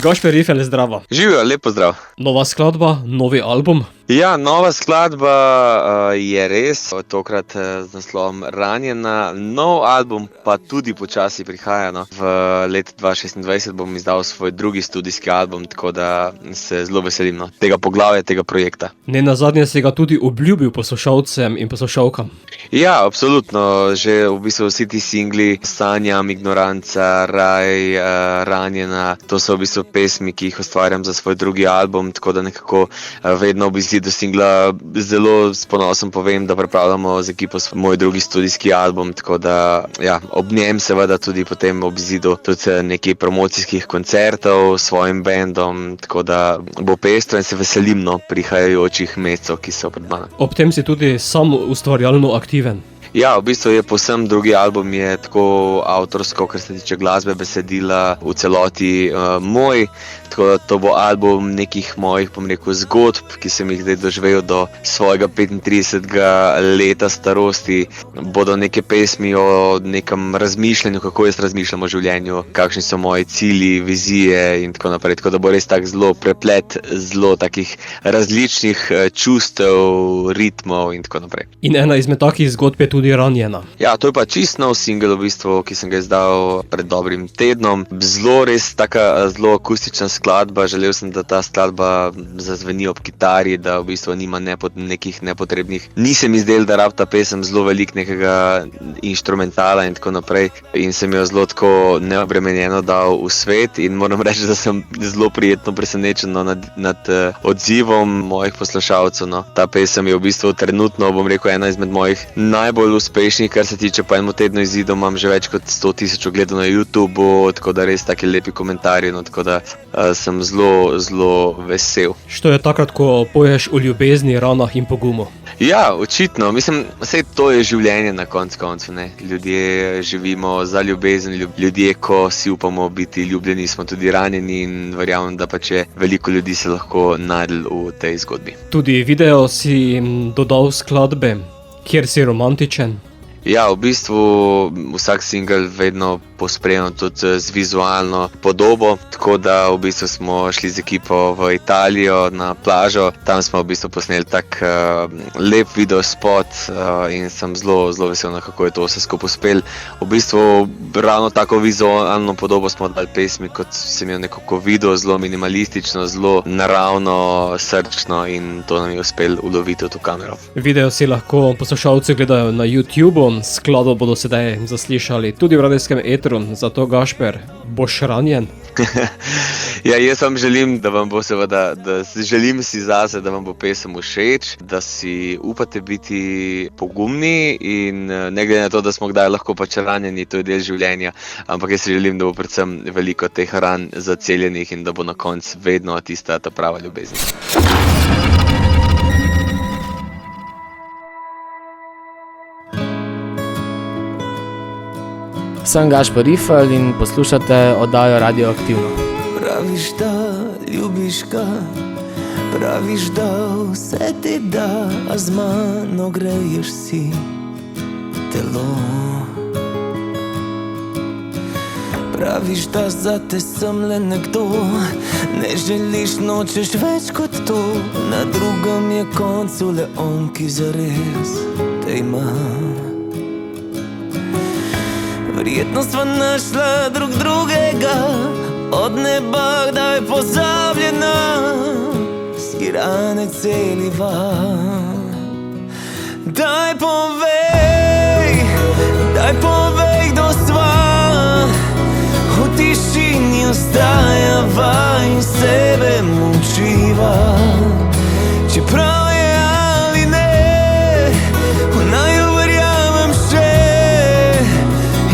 Gašper Rifelj, zdravo. Živijo, lep pozdrav. Nova skladba, novi album. Ja, nova skladba je res, tokrat z naslovom Ranjena. Nov album pa tudi počasi prihaja. No. V letu 2026 bom izdal svoj drugi studijski album, tako da se zelo veselim tega poglavja, tega projekta. Nenazadnje si ga tudi obljubil poslušalcem in poslušalkam. Ja, absolutno. Že v bistvu vsi ti singli, Sanjam, Ignoranca, Raj, Ranjena, to so v bistvu pesmi, ki jih ustvarjam za svoj drugi album, tako da nekako vedno ob izidu singla zelo s ponosom povem, da pripravljamo z ekipo moj drugi studijski album, tako da ja, ob njem seveda tudi potem ob izidu tudi nekaj promocijskih koncertov s svojim bandom, tako da bo pestro in se veselim prihajajočih mesecev, ki so pred mano. Ob tem si tudi sam ustvarjalno aktiven. Ja, v bistvu je povsem drugi album, je tako avtorsko, kar se tiče glasbe, besedila v celoti moj, tako da to bo album nekih mojih, zgodb, ki sem jih zdaj doživel do svojega 35. leta starosti. Bodo neke pesmi o nekem razmišljanju, kako jaz razmišljam o življenju, kakšni so moji cilji, vizije in tako naprej. Tako da bo res tak zelo preplet zelo takih različnih čustev, ritmov in tako naprej. In ena izmed takih zgodb je tudi Ranjena. Ja, to je pa čist nov singel v bistvu, ki sem ga izdal pred dobrim tednom. Zelo res taka zelo akustična skladba. Želel sem, da ta skladba zazveni ob kitari, da v bistvu nima nekih nepotrebnih. Nisem izdelal, da rab ta pesem zelo velik nekega inštrumentala in tako naprej. In sem jo zelo tako neobremenjeno dal v svet in moram reči, da sem zelo prijetno presenečen nad odzivom mojih poslušalcev. No. Ta pesem je v bistvu trenutno, bom rekel, ena izmed mojih najbolj uspešnih, kar se tiče po enem tednu izidov, imam že več kot 100,000 ogledov na YouTubeu, tako da res taki lepi komentarji, no, tako da sem zelo, zelo vesel. Što je takrat, ko poješ o ljubezni, ranah in pogumu? Ja, očitno. Mislim, vse to je življenje na koncu, ne. Ljudje živimo za ljubezen, ljudje, ko si upamo biti ljubljeni, smo tudi ranjeni in verjamem, da pa če veliko ljudi se lahko najdel v tej zgodbi. Tudi video si dodal skladbe, kjer si romantičen. Ja, v bistvu vsak singel vedno pospremljam tudi z vizualno podobo, tako da v bistvu smo šli z ekipo v Italijo na plažo, tam smo v bistvu posneli tak lep video spot in sem zelo, zelo vesel, kako je to vse skupaj uspel. V bistvu ravno tako vizualno podobo smo dali pesmi, kot sem jo nekako videl, zelo minimalistično, zelo naravno, srčno in to nam je uspel uloviti v to kamero. Video si lahko poslušalci gledajo na YouTubeu, skladbo bodo sedaj zaslišali tudi v radijskem etru, zato Gašper, boš ranjen? Ja, jaz vam želim, da vam bo seveda, želim si zase, da vam bo pesem všeč, da si upate biti pogumni in ne glede na to, da smo kdaj lahko pač ranjeni, to je del življenja, ampak jaz si želim, da bo predvsem veliko teh ran zaceljenih in da bo na koncu vedno tista ta prava ljubezen. Sem Gašper Rifelj in poslušate oddajo Radioaktivno. Praviš, da ljubiš ga, praviš, da vse ti da, a z mano greješ si telo. Praviš, da zate sem le nekdo, ne želiš, nočeš več kot to, na drugem je koncu le on, ki zares te ima. Verjetno sva našla drug drugega, od neba kdaj pozabljena, si rane celiva. Daj povej, kdo sva, v tišini ostajava in sebe mučiva. Čeprav je ali ne, v naju verjamem še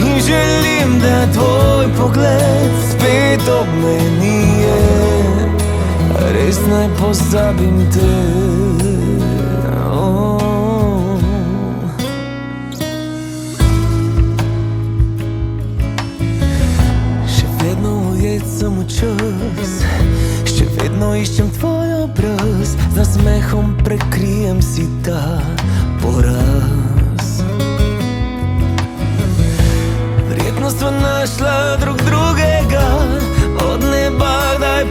in želim, da tvoj pogled spet ob meni je, res naj pozabim te. Sem v čas, še vedno iščem tvoj obraz, z nasmehom prekrijem si ta poraz. Verjetno sva našla drug drugega, od neba kdaj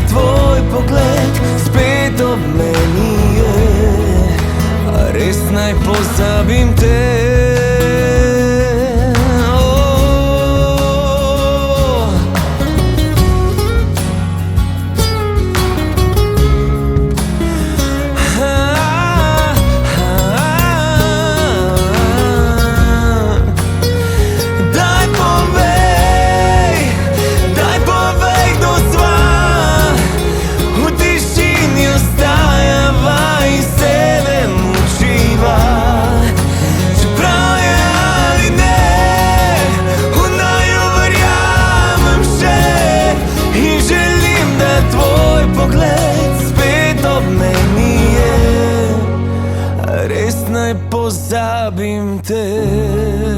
tvoj pogled spet ob meni je. A res naj pozabim te? Res naj pozabim te.